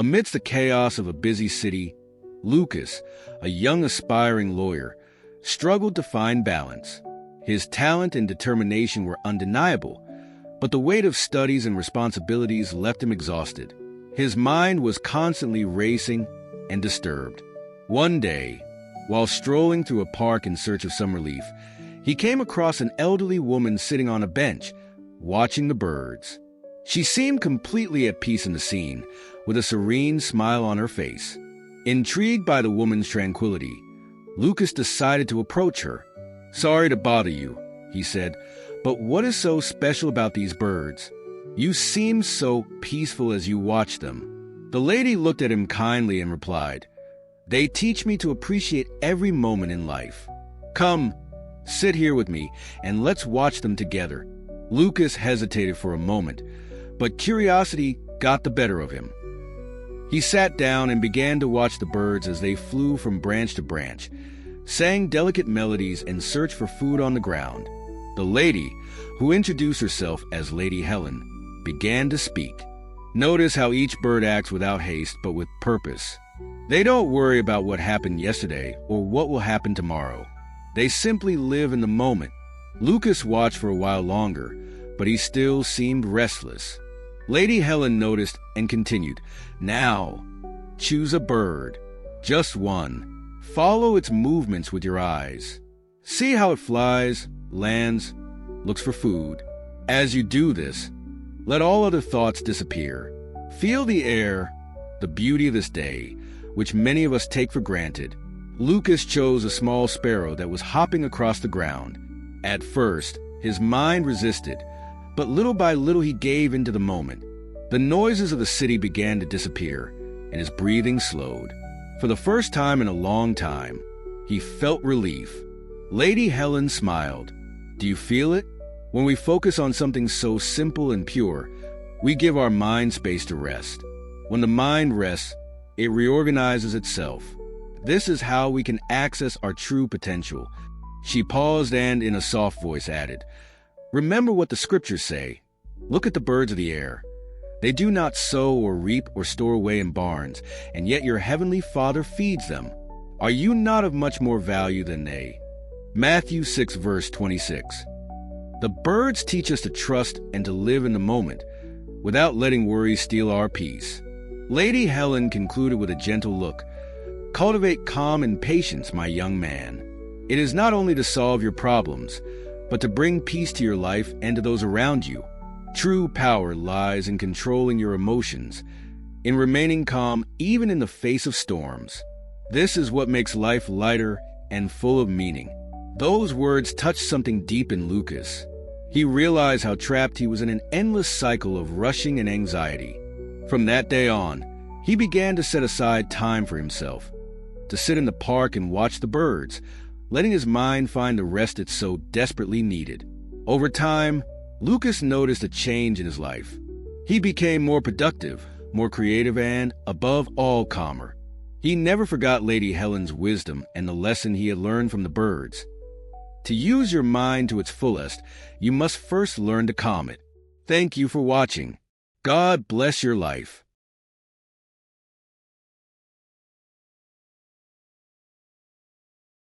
Amidst the chaos of a busy city, Lucas, a young aspiring lawyer, struggled to find balance. His talent and determination were undeniable, but the weight of studies and responsibilities left him exhausted. His mind was constantly racing and disturbed. One day, while strolling through a park in search of some relief, he came across an elderly woman sitting on a bench, watching the birds. She seemed completely at peace in the scene, with a serene smile on her face. Intrigued by the woman's tranquility, Lucas decided to approach her. "Sorry to bother you," he said, "but what is so special about these birds? You seem so peaceful as you watch them." The lady looked at him kindly and replied, "They teach me to appreciate every moment in life. Come, sit here with me, and let's watch them together." Lucas hesitated for a moment, but curiosity got the better of him. He sat down and began to watch the birds as they flew from branch to branch, sang delicate melodies and searched for food on the ground. The lady, who introduced herself as Lady Helen, began to speak. "Notice how each bird acts without haste but with purpose. They don't worry about what happened yesterday or what will happen tomorrow. They simply live in the moment." Lucas watched for a while longer, but he still seemed restless. Lady Helen noticed and continued, "Now, choose a bird, just one. Follow its movements with your eyes. See how it flies, lands, looks for food. As you do this, let all other thoughts disappear. Feel the air, the beauty of this day, which many of us take for granted." Lucas chose a small sparrow that was hopping across the ground. At first, his mind resisted, but little by little he gave into the moment. The noises of the city began to disappear, and his breathing slowed. For the first time in a long time, he felt relief. Lady Helen smiled. "Do you feel it? When we focus on something so simple and pure, we give our mind space to rest. When the mind rests, it reorganizes itself. This is how we can access our true potential." She paused and, in a soft voice, added, "Remember what the scriptures say. Look at the birds of the air. They do not sow or reap or store away in barns, and yet your heavenly Father feeds them. Are you not of much more value than they?" Matthew 6, verse 26. The birds teach us to trust and to live in the moment, without letting worry steal our peace. Lady Helen concluded with a gentle look, "Cultivate calm and patience, my young man. It is not only to solve your problems, but to bring peace to your life and to those around you. True power lies in controlling your emotions, in remaining calm even in the face of storms. This is what makes life lighter and full of meaning." Those words touched something deep in Lucas. He realized how trapped he was in an endless cycle of rushing and anxiety. From that day on, he began to set aside time for himself, to sit in the park and watch the birds, letting his mind find the rest it so desperately needed. Over time, Lucas noticed a change in his life. He became more productive, more creative, and, above all, calmer. He never forgot Lady Helen's wisdom and the lesson he had learned from the birds. To use your mind to its fullest, you must first learn to calm it. Thank you for watching. God bless your life.